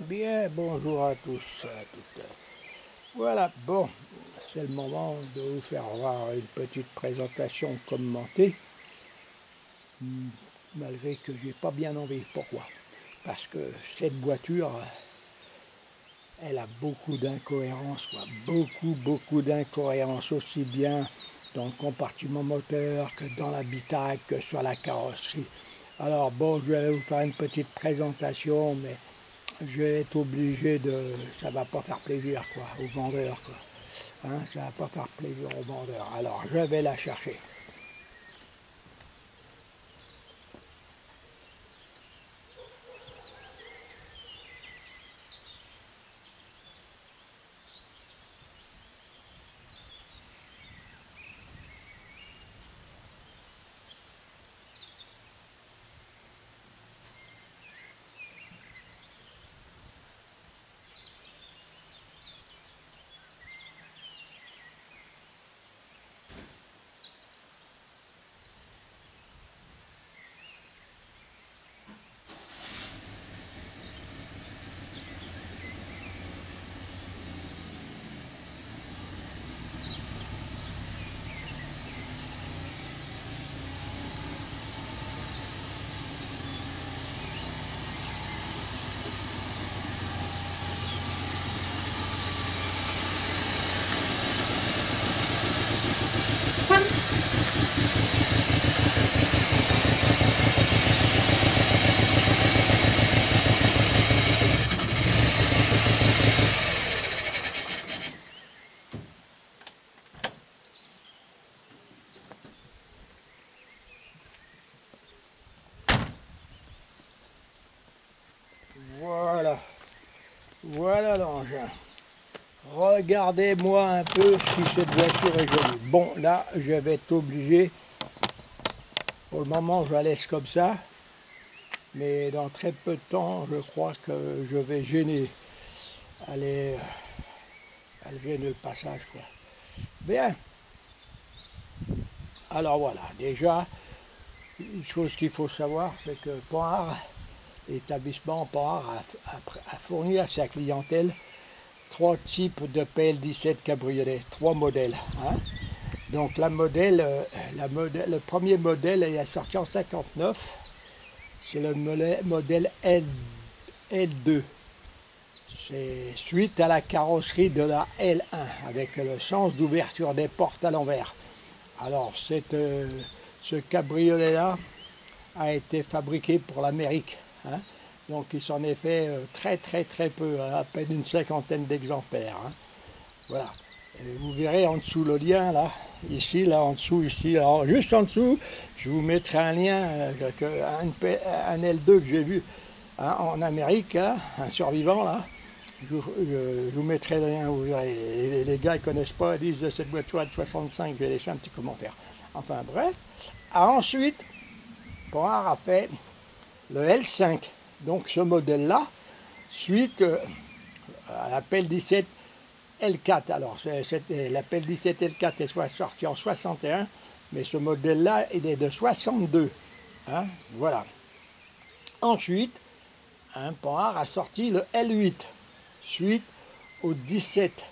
Bien, bonjour à tous, à toutes. Voilà, bon, c'est le moment de vous faire voir une petite présentation commentée, malgré que j'ai pas bien envie. Pourquoi? Parce que cette voiture, elle a beaucoup d'incohérences, quoi. Beaucoup d'incohérences, aussi bien dans le compartiment moteur que dans l'habitacle, que sur la carrosserie. Alors bon, je vais vous faire une petite présentation, mais je vais être obligé de... Ça va pas faire plaisir, quoi, aux vendeurs, quoi. Hein, ça va pas faire plaisir aux vendeurs. Alors, je vais la chercher. Voilà, voilà l'engin. Regardez-moi un peu si cette voiture est jolie. Bon, là, je vais être obligé. Pour le moment, je la laisse comme ça. Mais dans très peu de temps, je crois que je vais gêner. Aller, elle gêne le passage, quoi. Bien. Alors voilà, déjà, une chose qu'il faut savoir, c'est que Panhard, l'établissement Panhard a fourni à sa clientèle trois types de PL17 cabriolet, trois modèles. Hein. Donc le premier modèle est sorti en 59, c'est le modèle L2. C'est suite à la carrosserie de la L1 avec le sens d'ouverture des portes à l'envers. Alors ce cabriolet-là a été fabriqué pour l'Amérique. Hein. Donc il s'en est fait très peu, hein, à peine une cinquantaine d'exemplaires. Hein. Voilà. Et vous verrez en dessous le lien là, ici, là en dessous, ici, alors, juste en dessous, je vous mettrai un lien, un L2 que j'ai vu hein, en Amérique, hein, un survivant là. Je vous mettrai le lien, vous verrez. Les gars ne connaissent pas, ils disent de cette voiture de 65, je vais laisser un petit commentaire. Enfin bref. Ensuite, Panhard a fait le L5. Donc ce modèle-là, suite à l'appel 17 L4. Alors l'appel 17 L4 est sorti en 61, mais ce modèle-là, il est de 62. Hein, voilà. Ensuite, Panhard a sorti le L8, suite au 17.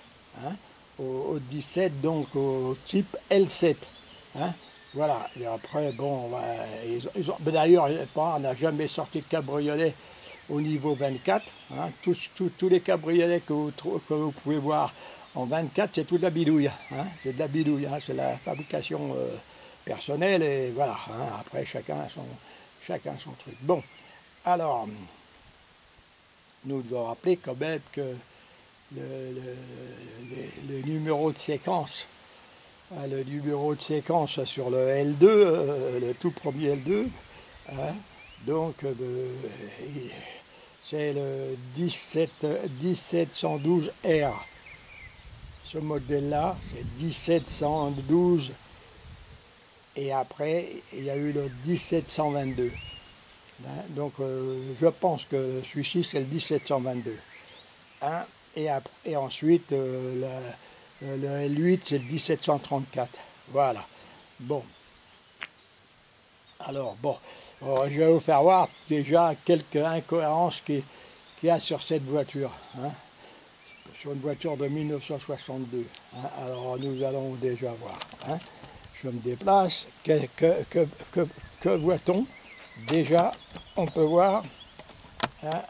Hein, au 17, donc au type L7. Hein, voilà, et après, bon, d'ailleurs, Panhard n'a jamais sorti de cabriolet au niveau 24. Hein. Tous les cabriolets que vous pouvez voir en 24, c'est tout de la bidouille. Hein. C'est de la bidouille, hein. C'est la fabrication personnelle, et voilà. Hein. Après, chacun son truc. Bon, alors, nous devons rappeler quand même que le numéro de séquence, le numéro de séquence sur le L2, le tout premier L2, hein, donc c'est le 1712R. Ce modèle-là, c'est 1712 et après il y a eu le 1722. Hein, donc je pense que celui-ci c'est le 1722. Hein, et ensuite le L8 c'est le 1734. Voilà. Bon. Alors bon, je vais vous faire voir déjà quelques incohérences qu'il y a sur cette voiture, hein, sur une voiture de 1962. Hein. Alors nous allons déjà voir. Hein. Je me déplace. Que voit-on? Déjà, on peut voir, hein,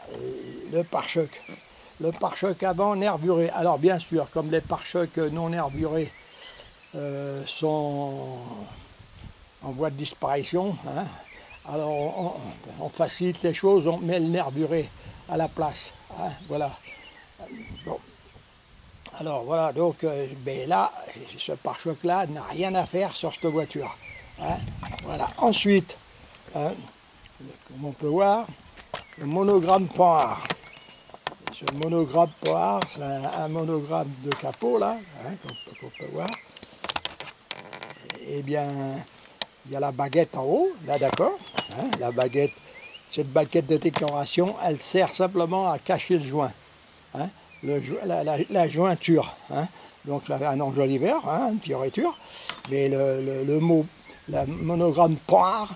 le pare-choc. Le pare-choc avant nervuré. Alors bien sûr, comme les pare-chocs non nervurés sont en voie de disparition, hein, alors on facilite les choses, on met le nervuré à la place. Hein, voilà. Bon. Alors voilà, donc ben là, ce pare-choc-là n'a rien à faire sur cette voiture. Hein, voilà. Ensuite, hein, comme on peut voir, le monogramme Panhard. Ce monogramme Panhard, c'est un monogramme de capot, là, hein, qu'on peut voir. Eh bien, il y a la baguette en haut, là, d'accord. Hein, la baguette, cette baguette de décoration, elle sert simplement à cacher le joint. Hein, la jointure. Hein. Donc, un enjoliveur, hein, une fioriture. Mais le mot, le monogramme Panhard,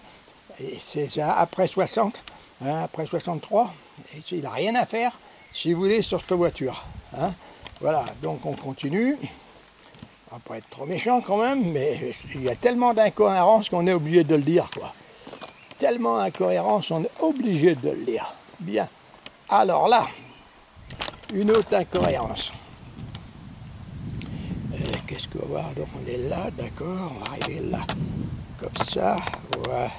c'est après 60, hein, après 63. Et il n'a rien à faire, si vous voulez, sur cette voiture. Hein. Voilà, donc on continue. On va pas être trop méchant quand même, mais il y a tellement d'incohérences qu'on est obligé de le dire, quoi. Tellement d'incohérences, on est obligé de le dire. Bien. Alors là, une autre incohérence. Qu'est-ce qu'on va voir? Donc on est là, d'accord, on va arriver là, comme ça. Ouais.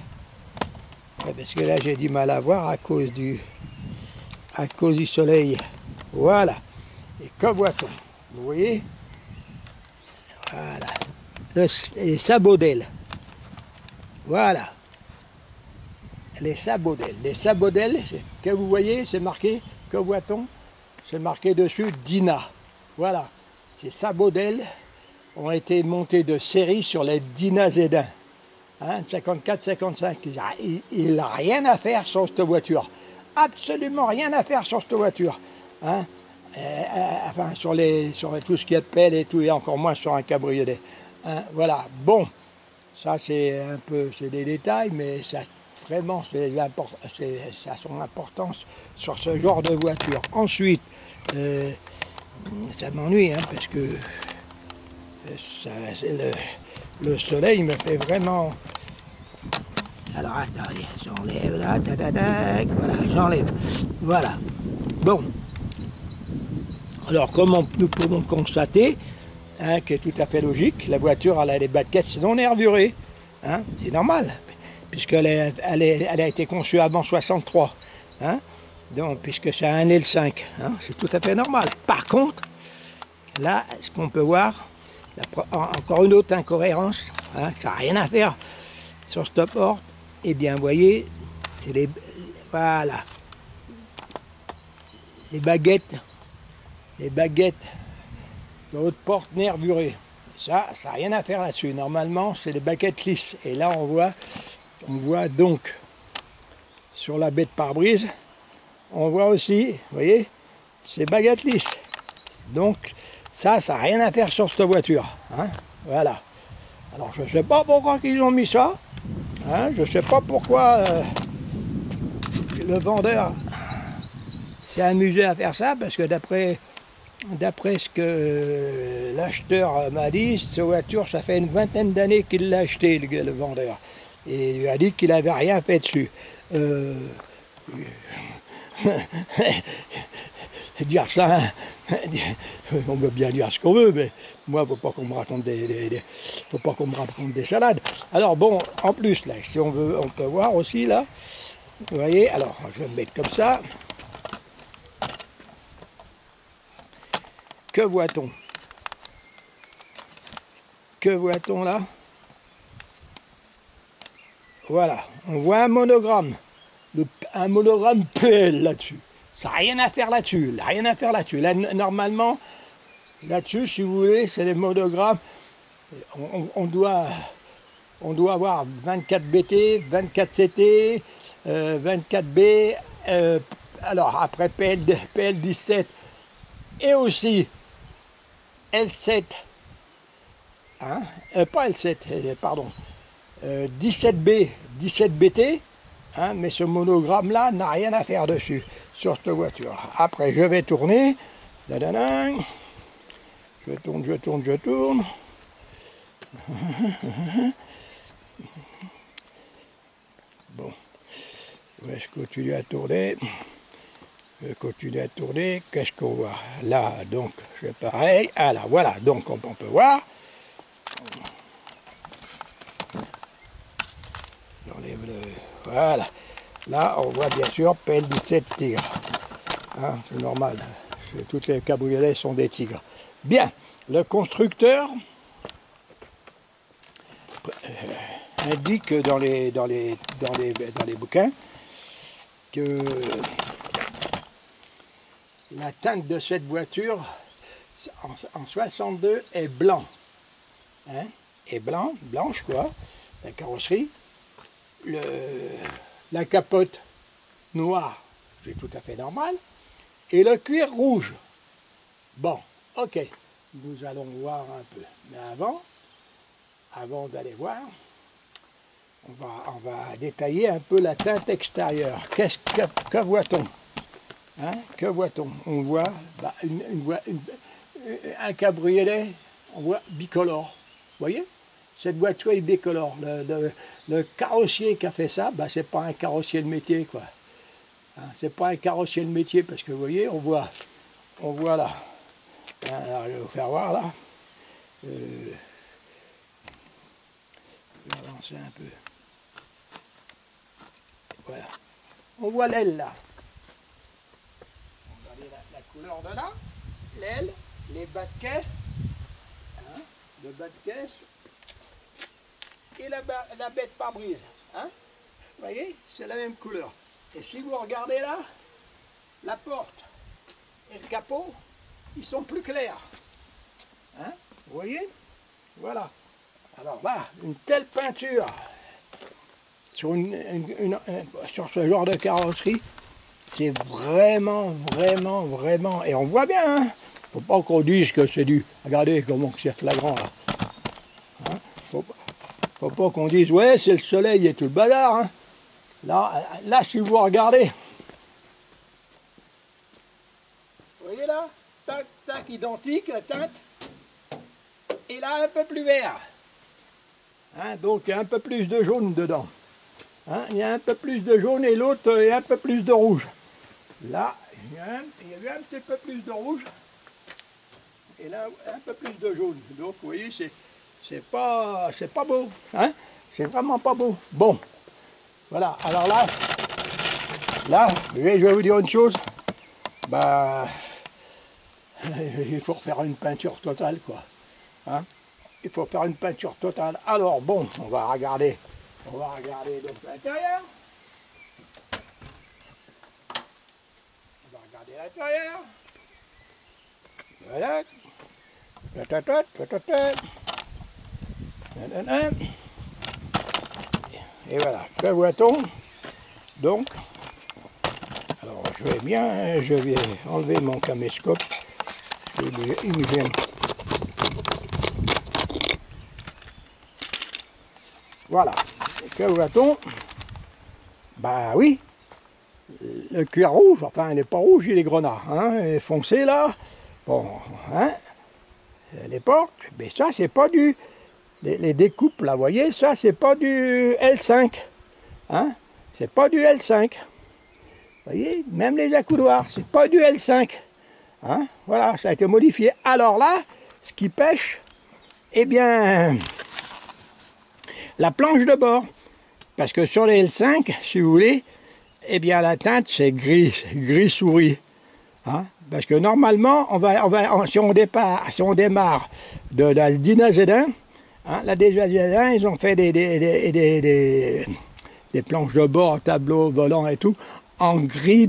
Ouais, parce que là j'ai du mal à voir à cause du soleil. Voilà. Et que voit-on? Vous voyez? Voilà. Les sabots d'aile. Voilà. Les sabots d'aile. Les sabots d'aile, que vous voyez, c'est marqué, que voit-on? C'est marqué dessus Dyna. Voilà. Ces sabots d'aile ont été montés de série sur les Dyna Z1. Hein, 54-55. Il n'a rien à faire sur cette voiture. Absolument rien à faire sur cette voiture. Hein. Enfin, sur tout ce qui est de pelle et tout, et encore moins sur un cabriolet. Hein, voilà. Bon, ça c'est un peu, c'est des détails, mais ça vraiment, ça a son importance sur ce genre de voiture. Ensuite, ça m'ennuie, hein, parce que le soleil me fait vraiment... Alors attendez, j'enlève là, voilà, j'enlève. Voilà. Bon. Alors, comme nous pouvons constater, hein, qui est tout à fait logique, la voiture elle a des baquettes non nervurées. Hein, c'est normal, puisqu'elle a été conçue avant 63. Hein, donc, puisque c'est un L5, hein, c'est tout à fait normal. Par contre, là, ce qu'on peut voir, encore une autre incohérence, hein, ça n'a rien à faire sur cette porte. Eh bien, vous voyez, c'est les... Voilà. Les baguettes de haute porte nervurées. Ça n'a rien à faire là-dessus. Normalement, c'est les baguettes lisses. Et là, on voit donc sur la baie de pare-brise, on voit aussi, vous voyez, ces baguettes lisses. Donc, ça n'a rien à faire sur cette voiture. Hein, voilà. Alors, je ne sais pas pourquoi ils ont mis ça. Hein, je ne sais pas pourquoi le vendeur s'est amusé à faire ça, parce que d'après ce que l'acheteur m'a dit, cette voiture, ça fait une vingtaine d'années qu'il l'a achetée, le vendeur. Et il lui a dit qu'il n'avait rien fait dessus. Dire ça, on peut bien dire ce qu'on veut, mais moi, il ne faut pas qu'on me raconte faut pas qu'on me raconte des salades. Alors bon, en plus, là, si on veut, on peut voir aussi, là, vous voyez, alors, je vais me mettre comme ça. Que voit-on? Que voit-on là? Voilà, on voit un monogramme. Un monogramme PL là-dessus. Ça n'a rien à faire là-dessus. Rien à faire là-dessus. Là, normalement, là-dessus, si vous voulez, c'est les monogrammes. On doit avoir 24 BT, 24 CT, 24 B. Alors après PL17 et aussi L7, hein, pas L7, pardon, 17B, 17 BT, hein, mais ce monogramme-là n'a rien à faire dessus. sur cette voiture. Après, je vais tourner. Dadadang. Je tourne, je tourne, je tourne. Bon, je continue à tourner. Je continue à tourner. Qu'est-ce qu'on voit là? Donc, je fais pareil. Ah là, voilà. Donc, on peut voir. J'enlève le... Voilà. Là, on voit bien sûr PL17 Tigre. Hein, c'est normal. Toutes les cabriolets sont des tigres. Bien. Le constructeur indique dans les bouquins que la teinte de cette voiture en 62 est blanc. Hein, est blanche quoi, la carrosserie. La capote noire, c'est tout à fait normal. Et le cuir rouge. Bon, ok. Nous allons voir un peu. Mais avant d'aller voir, on va détailler un peu la teinte extérieure. Que voit-on? Hein, que voit-on? On voit un cabriolet, on voit bicolore. Vous voyez? Cette voiture est bicolore. Le carrossier qui a fait ça, c'est pas un carrossier de métier, quoi. Hein, c'est pas un carrossier de métier, parce que vous voyez, on voit là. Alors, je vais vous faire voir là. Je vais avancer un peu. Voilà. On voit l'aile là. Regardez la couleur de là. L'aile, les bas de caisse. Hein, le bas de caisse. Et la bête pare-brise. Hein, vous voyez, c'est la même couleur. Et si vous regardez là, la porte et le capot, ils sont plus clairs. Hein, vous voyez? Voilà. Alors là, une telle peinture sur, sur ce genre de carrosserie, c'est vraiment, et on voit bien, hein, faut pas qu'on dise que c'est du... Regardez comment c'est flagrant là. Hein, faut pas qu'on dise, ouais, c'est le soleil et tout le bazar. Hein. Là, si vous regardez, vous voyez là, tac, tac, identique, la teinte, et là, un peu plus vert. Hein, donc, il y a un peu plus de jaune dedans. Hein, il y a un peu plus de jaune et l'autre, il y a un peu plus de rouge. Là, il y a eu un petit peu plus de rouge, et là, un peu plus de jaune. Donc, vous voyez, c'est pas beau. Hein, c'est vraiment pas beau. Bon, voilà. Alors là, je vais vous dire une chose. Il faut refaire une peinture totale, quoi. Hein, il faut faire une peinture totale. Alors bon, on va regarder donc l'intérieur. On va regarder l'intérieur. Voilà. Et voilà, que voit-on? Donc, alors je vais enlever mon caméscope. Il me gêne. Voilà. Et que voit-on? Bah oui, le cuir rouge, enfin il n'est pas rouge, il est grenat, hein, il est foncé là. Bon, hein, les portes, mais ça c'est pas du... Les découpes là, vous voyez, ça c'est pas du L5. Hein, c'est pas du L5. Vous voyez, même les accoudoirs, c'est pas du L5. Hein, voilà, ça a été modifié. Alors là, ce qui pêche, eh bien, la planche de bord. Parce que sur les L5, si vous voulez, eh bien la teinte c'est gris souris. Hein, parce que normalement, si on démarre de la Dyna Z1, hein, la Dyna Z1, ils ont fait des planches de bord, tableau, volant et tout, en gris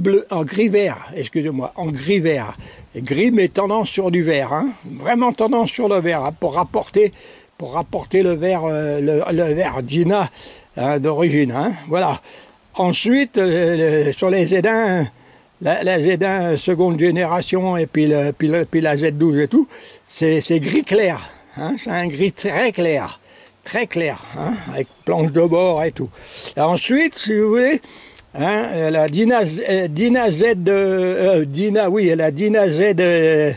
vert, excusez-moi, en gris vert. Et gris mais tendance sur du vert, hein, vraiment tendance sur le vert, hein, pour rapporter le vert, le vert Dyna, hein, d'origine, hein, voilà. Ensuite, sur les Z1, la Z1 seconde génération et puis la Z12 et tout, c'est gris clair, hein, c'est un gris très clair, hein, avec planche de bord et tout. Et ensuite, si vous voulez, Hein, la Dyna Z, Dyna, oui, la Dyna Z euh,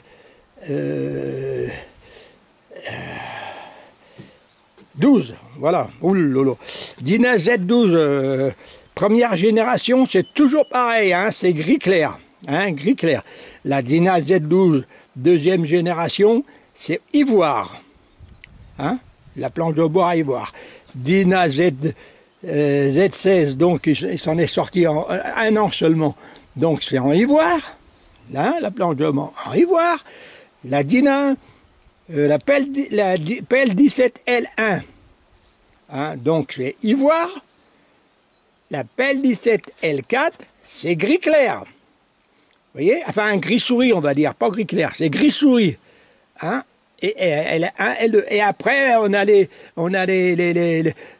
12, voilà. Oulolo. Dyna Z12, première génération, c'est toujours pareil, hein, c'est gris clair. Hein, gris clair. La Dyna Z12, deuxième génération, c'est ivoire. Hein, la planche de bois à ivoire. Dyna Z16, donc il s'en est sorti en un an seulement. Donc c'est en ivoire. Là, la planche de bois en ivoire. La Dyna, la PL17L1. Hein, donc c'est ivoire. La PL17L4, c'est gris clair. Vous voyez? Enfin, un gris souris, on va dire, pas gris clair, c'est gris souris. Hein? Et après, on a les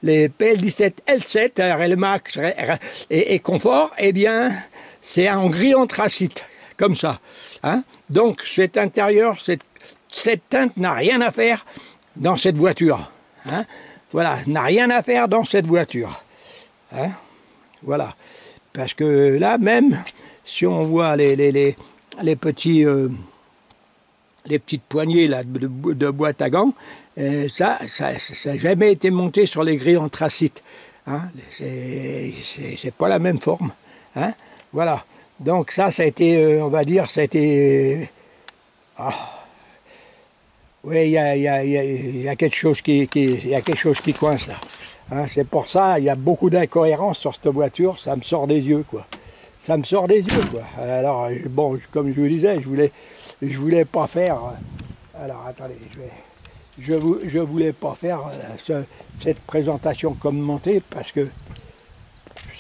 PL17L7, RLMax et Confort, eh bien, c'est en gris anthracite, comme ça. Hein? Donc, cet intérieur, cette teinte n'a rien à faire dans cette voiture. Hein? Voilà, n'a rien à faire dans cette voiture. Hein? Voilà. Parce que là, même, si on voit les petits... les petites poignées là, de boîte à gants, ça n'a jamais été monté sur les grilles anthracite. Hein, c'est pas la même forme. Hein, voilà. Donc ça a été, on va dire, ça a été... oui, il y a quelque chose qui coince là. Hein, c'est pour ça, il y a beaucoup d'incohérences sur cette voiture, ça me sort des yeux, quoi. Ça me sort des yeux, quoi. Alors, bon, comme je vous disais, je voulais pas faire... Alors, attendez, je voulais pas faire cette présentation commentée parce que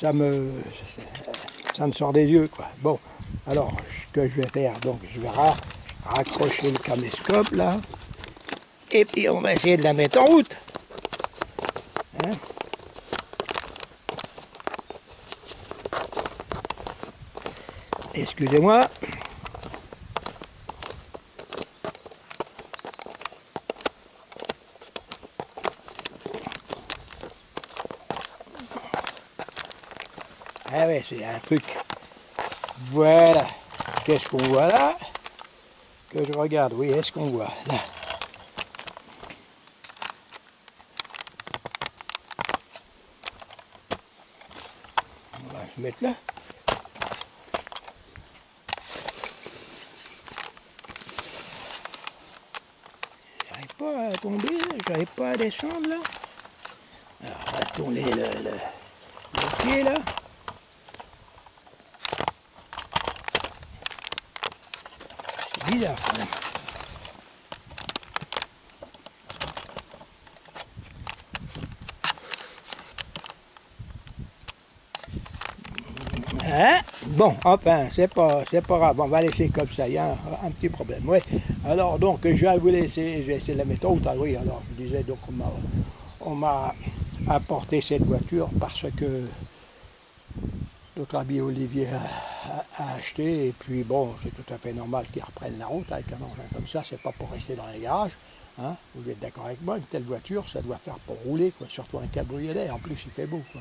ça me sort des yeux, quoi. Bon, alors, ce que je vais faire, donc, je vais raccrocher le caméscope, là, et puis on va essayer de la mettre en route. Hein? Excusez-moi. Ah ouais, c'est un truc. Voilà. Qu'est-ce qu'on voit là? Que je regarde. Oui, est-ce qu'on voit là? On va se mettre là. J'arrive pas à tomber, j'arrive pas à descendre là. Alors, on va tourner le pied là. C'est bizarre quand même. Hein? Bon, enfin, c'est pas grave, on va laisser comme ça, il y a un petit problème. Ouais. Alors donc, je vais vous laisser, je vais essayer de la mettre en route. Ah oui, alors je disais, donc on m'a apporté cette voiture parce que notre ami Olivier a acheté, et puis bon, c'est tout à fait normal qu'ils reprennent la route avec un engin comme ça, c'est pas pour rester dans les garages. Hein? Vous êtes d'accord avec moi, une telle voiture, ça doit faire pour rouler, quoi, surtout un cabriolet, en plus il fait beau, quoi.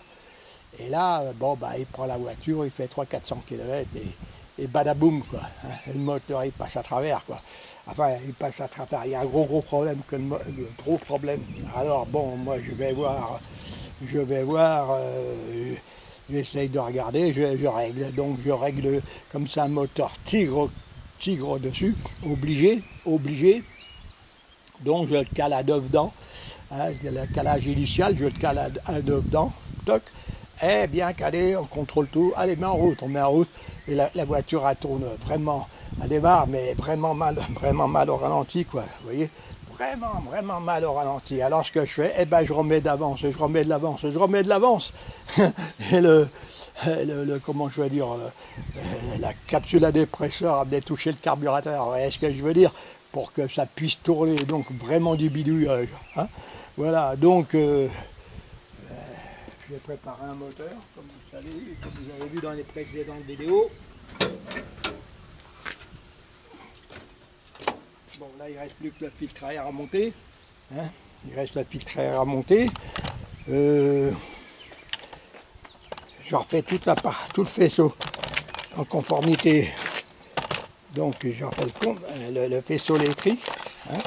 Et là, bon, bah, il prend la voiture, il fait 300-400 km et badaboum, quoi. Hein, le moteur, il passe à travers, quoi. Enfin, il passe à travers. Il y a un gros problème, gros problème. Alors, bon, moi, je vais voir, j'essaye de regarder, je règle. Donc, je règle comme ça un moteur tigre dessus, obligé. Donc, je le cale à 9 dents. Hein, le calage initial, je le cale à 9 dents. Toc. Eh bien calé, on contrôle tout, allez, on met en route, et la voiture elle tourne vraiment, elle démarre, mais vraiment mal au ralenti, quoi, vous voyez, vraiment mal au ralenti. Alors ce que je fais, eh ben je remets d'avance, je remets de l'avance, et comment je veux dire, la capsule à dépresseur a bien touché le carburateur, vous voyez ce que je veux dire, pour que ça puisse tourner, donc vraiment du bidouillage, hein. Voilà, donc... je vais préparer un moteur, comme vous savez, comme vous avez vu dans les précédentes vidéos. Bon, là, il ne reste plus que le filtre à air à monter. Hein, il reste le filtre à air à monter. Je je refais tout le faisceau en conformité. Donc je refais le faisceau électrique. Hein.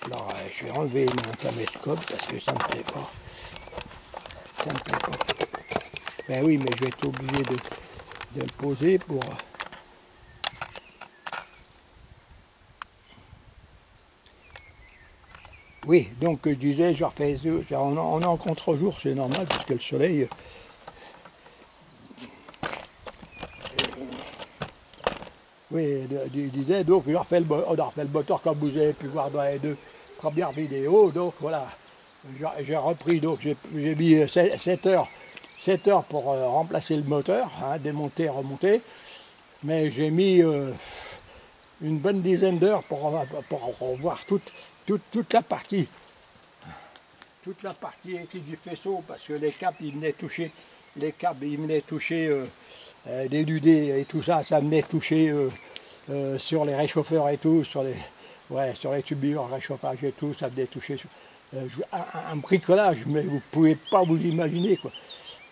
Alors je vais enlever mon caméscope parce que ça ne me plaît pas. Ça ne me plaît pas. Ben oui, mais je vais être obligé de le poser pour... Oui, donc je disais, je refais, on est en contre-jour, c'est normal, parce que le soleil... Oui, je disais, donc on a refait le moteur comme vous avez pu voir dans les 2 premières vidéos, donc voilà. J'ai repris, donc j'ai mis 7 heures pour remplacer le moteur, hein, démonter, remonter, mais j'ai mis une bonne dizaine d'heures pour revoir toute la partie électrique du faisceau, parce que les câbles ils venaient toucher, déludés et tout ça, ça venait toucher sur les réchauffeurs et tout, sur les tubures, réchauffage et tout, ça venait toucher sur, un bricolage, mais vous ne pouvez pas vous imaginer quoi.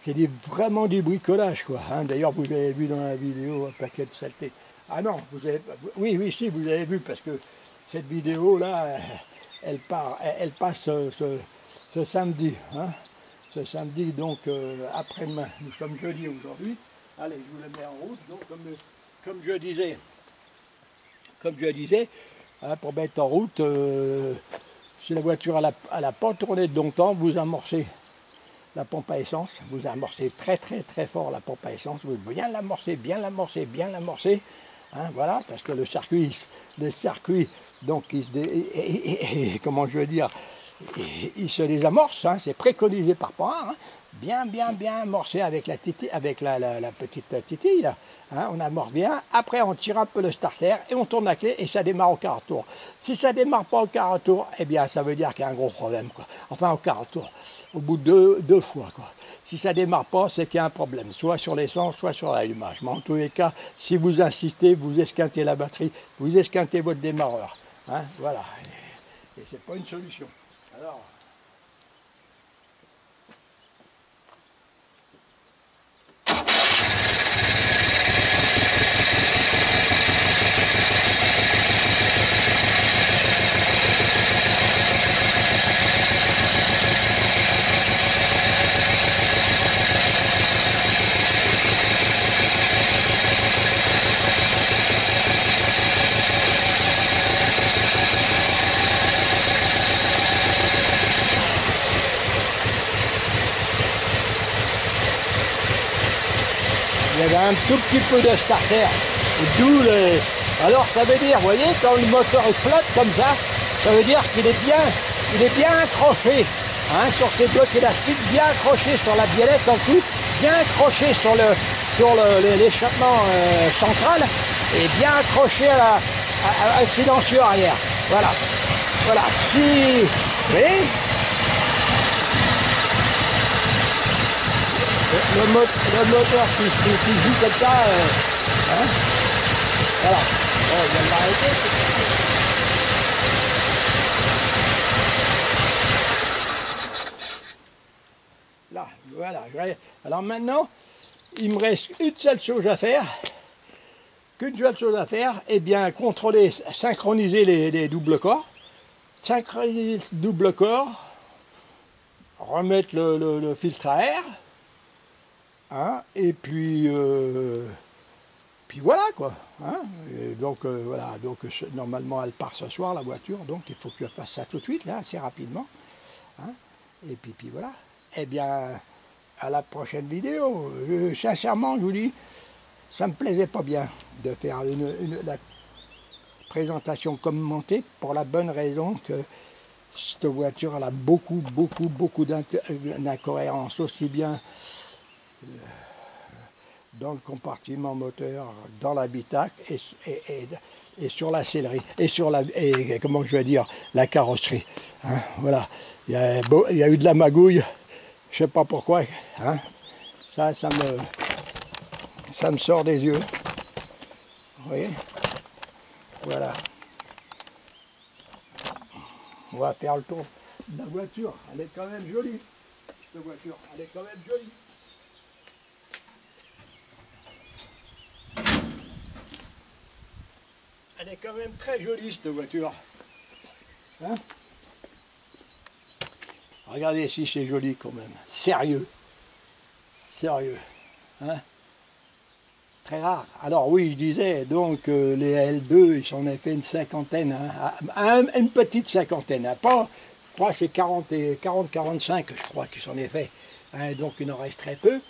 C'est vraiment du bricolage quoi. Hein. D'ailleurs vous avez vu dans la vidéo un paquet de saleté. Ah non, oui, si, vous avez vu, parce que cette vidéo-là, elle passe ce samedi. Hein, ce samedi, donc après-demain. Nous sommes jeudi aujourd'hui. Allez, je vous la mets en route. Donc, comme je disais, hein, pour mettre en route, si la voiture elle a pas tourné de longtemps, vous amorcez la pompe à essence, vous amorcez très fort la pompe à essence, vous bien l'amorcer, hein, voilà, parce que le circuit, donc comment je veux dire, il se désamorce, hein, c'est préconisé par Panhard, hein, bien amorcé avec la petite titille, là, hein, on amorce bien, après on tire un peu le starter et on tourne la clé et ça démarre au quart tour. Si ça démarre pas au quart tour, eh bien ça veut dire qu'il y a un gros problème, quoi. Enfin au quart tour, au bout de deux fois, quoi. Si ça démarre pas, c'est qu'il y a un problème, soit sur l'essence, soit sur l'allumage. Mais en tous les cas, si vous insistez, vous esquintez la batterie, vous esquintez votre démarreur, hein, voilà. Et c'est pas une solution. Alors, il y avait un tout petit peu de starter, d'où le... Alors ça veut dire, vous voyez, quand le moteur est flotte comme ça veut dire qu'il est bien accroché, hein, sur ces blocs élastiques, bien accroché sur la biellette en tout, bien accroché sur l'échappement central, et bien accroché à silencieux arrière. Voilà. Voilà. Si... Vous voyez, le moteur qui joue comme ça, hein, voilà. Bon, il vient de l'arrêter. Là, voilà. Alors maintenant, il me reste une seule chose à faire. Eh bien, contrôler, synchroniser les doubles corps. Synchroniser le double corps, remettre le filtre à air. Hein, et puis voilà quoi. Hein, et donc voilà, donc normalement elle part ce soir la voiture, donc il faut que je fasse ça tout de suite là, assez rapidement. Hein, et puis voilà. Eh bien, à la prochaine vidéo. Sincèrement, je vous dis, ça me plaisait pas bien de faire la présentation commentée pour la bonne raison que cette voiture elle a beaucoup d'incohérences, aussi bien dans le compartiment moteur, dans l'habitacle et sur la sellerie, et comment je vais dire, la carrosserie. Hein, voilà, il y a eu de la magouille, je sais pas pourquoi, hein, ça me sort des yeux. Vous voyez, voilà. On va faire le tour de la voiture, elle est quand même jolie, cette voiture, elle est quand même jolie. Elle est quand même très jolie cette voiture. Hein? Regardez si c'est joli quand même. Sérieux. Sérieux. Hein? Très rare. Alors oui, je disais, donc les L2, ils s'en ont fait une cinquantaine. Hein? Une petite cinquantaine. Hein? Pas, je crois que c'est 40-45, je crois qu'ils s'en est fait. Hein? Donc il en reste très peu.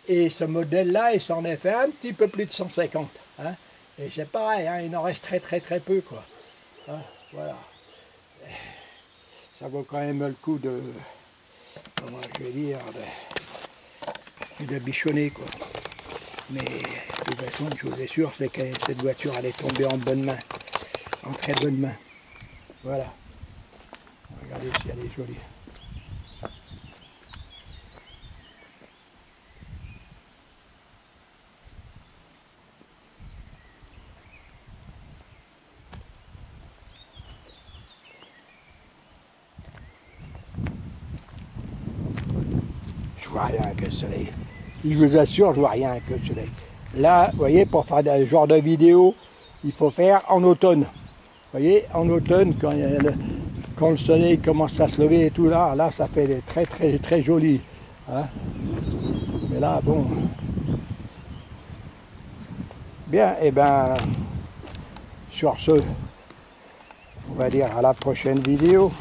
Et ce modèle-là, il s'en est fait un petit peu plus de 150. Hein? Et c'est pareil, hein? Il en reste très peu, quoi. Hein? Voilà. Ça vaut quand même le coup de, comment je vais dire, de bichonner, quoi. Mais de toute façon, je vous assure, c'est que cette voiture, elle est tombée en bonne main, en très bonne main. Voilà. Regardez si elle est jolie. Je vois rien que le soleil. Je vous assure, je vois rien que le soleil. Là, vous voyez, pour faire ce genre de vidéo, il faut faire en automne. Vous voyez, en automne, quand le soleil commence à se lever et tout, là ça fait des très joli. Hein? Mais là, bon. Bien, et ben, sur ce, on va dire à la prochaine vidéo.